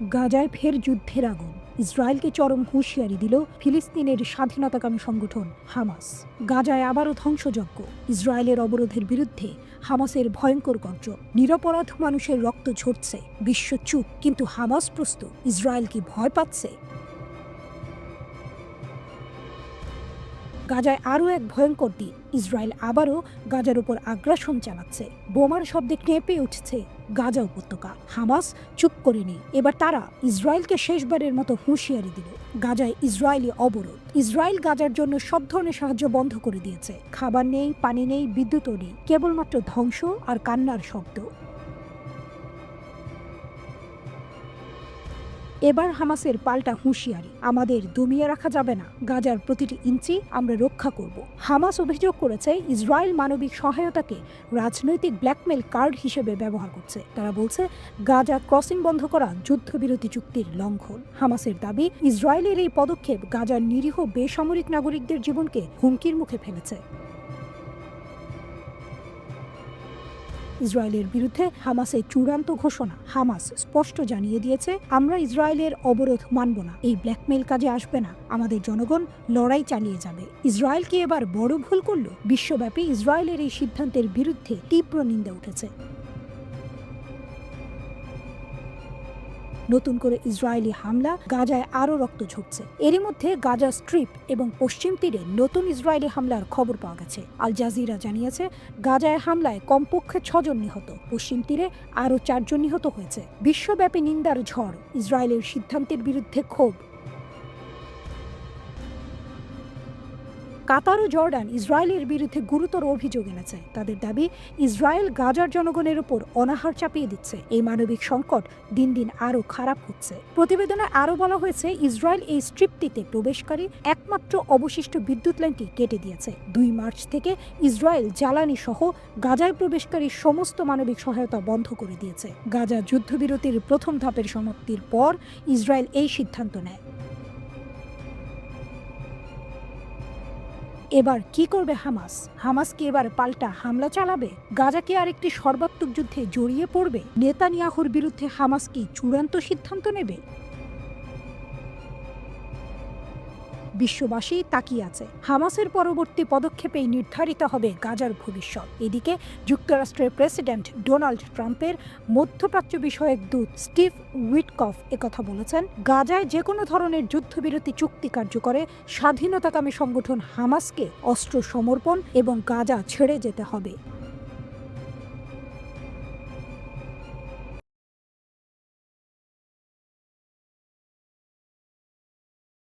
গাজায় ফের যুদ্ধের আগুন। ইসরায়েলকে চরম হুঁশিয়ারি দিল ফিলিস্তিনের স্বাধীনতাকামী সংগঠন হামাস। গাজায় আবারও ধ্বংসযজ্ঞ। ইসরায়েলের অবরোধের বিরুদ্ধে হামাসের ভয়ঙ্কর গর্জন। নিরপরাধ মানুষের রক্ত ঝরছে, বিশ্ব চুপ, কিন্তু হামাস প্রস্তুত। ইসরায়েল কি ভয় পাচ্ছে? গাজায় আরও এক ভয়ঙ্কর দিন। ইসরায়েল আবারও গাজার উপর আগ্রাসন চালাচ্ছে। বোমার শব্দে কেঁপে উঠছে গাজা উপত্যকা। হামাস চুপ করেনি, এবার তারা ইসরায়েলকে শেষবারের মতো হুঁশিয়ারি দিল। গাজায় ইসরায়েলি অবরোধ। ইসরায়েল গাজার জন্য সব ধরনের সাহায্য বন্ধ করে দিয়েছে। খাবার নেই, পানি নেই, বিদ্যুৎও নেই, কেবলমাত্র ধ্বংস আর কান্নার শব্দ। এবার হামাসের পাল্টা হুঁশিয়ারি, আমাদের দমিয়ে রাখা যাবে না, গাজার প্রতিটি ইঞ্চি আমরা রক্ষা করব। হামাস অভিযোগ করেছে ইসরায়েল মানবিক সহায়তাকে রাজনৈতিক ব্ল্যাকমেল কার্ড হিসেবে ব্যবহার করছে। তারা বলছে গাজা ক্রসিং বন্ধ করা যুদ্ধবিরতি চুক্তির লঙ্ঘন। হামাসের দাবি, ইসরায়েলের এই পদক্ষেপ গাজার নিরীহ বেসামরিক নাগরিকদের জীবনকে হুমকির মুখে ফেলেছে। ইসরায়েলের বিরুদ্ধে হামাসের চূড়ান্ত ঘোষণা। হামাস স্পষ্ট জানিয়ে দিয়েছে, আমরা ইসরায়েলের অবরোধ মানব না, এই ব্ল্যাকমেইল কাজে আসবে না, আমাদের জনগণ লড়াই চালিয়ে যাবে। ইসরায়েল কি এবার বড় ভুল করল? বিশ্বব্যাপী ইসরায়েলের এই সিদ্ধান্তের বিরুদ্ধে তীব্র নিন্দা উঠেছে। নতুন করে ইসরায়েলি হামলা, গাজায় আরও রক্ত ঝরছে। এরই মধ্যে গাজা স্ট্রিপ এবং পশ্চিম তীরে নতুন ইসরায়েলি হামলার খবর পাওয়া গেছে। আল জাজিরা জানিয়েছে, গাজায় হামলায় কমপক্ষে 6 জন নিহত, পশ্চিম তীরে আরও 4 জন নিহত হয়েছে। বিশ্বব্যাপী নিন্দার ঝড়, ইসরায়েলের সিদ্ধান্তের বিরুদ্ধে ক্ষোভ। কাতার ও জর্ডান ইসরায়েলের বিরুদ্ধে গুরুতর অভিযোগ এনেছে। তাদের দাবি, ইসরায়েল গাজার জনগণের উপর অনাহার চাপিয়ে দিচ্ছে। এই মানবিক সংকট দিন দিন আরও খারাপ হচ্ছে। প্রতিবেদনে আরও বলা হয়েছে, ইসরায়েল এই স্ট্রিপটিতে প্রবেশকারী একমাত্র অবশিষ্ট বিদ্যুৎ লাইনটি কেটে দিয়েছে। 2 মার্চ থেকে ইসরায়েল জ্বালানি সহ গাজায় প্রবেশকারী সমস্ত মানবিক সহায়তা বন্ধ করে দিয়েছে। গাজা যুদ্ধবিরতির প্রথম ধাপের সমাপ্তির পর ইসরায়েল এই সিদ্ধান্ত নেয়। এবার কি করবে হামাস? হামাস কি এবার পাল্টা হামলা চালাবে? গাজা কি আরেকটি সর্বাত্মক যুদ্ধে জড়িয়ে পড়বে? নেতানিয়াহুর বিরুদ্ধে হামাস কি চূড়ান্ত সিদ্ধান্ত নেবে? বিশ্ববাসী তাকিয়ে আছে। হামাসের পরবর্তী পদক্ষেপেই নির্ধারিত হবে গাজার ভবিষ্যৎ। এদিকে যুক্তরাষ্ট্রের প্রেসিডেন্ট ডোনাল্ড ট্রাম্পের মধ্যপ্রাচ্য বিষয়ক দূত স্টিভ উইটকফ একথা বলেছেন, গাজায় যে কোনো ধরনের যুদ্ধবিরতি চুক্তি কার্যকরে স্বাধীনতাকামী সংগঠন হামাসকে অস্ত্র সমর্পণ এবং গাজা ছেড়ে যেতে হবে।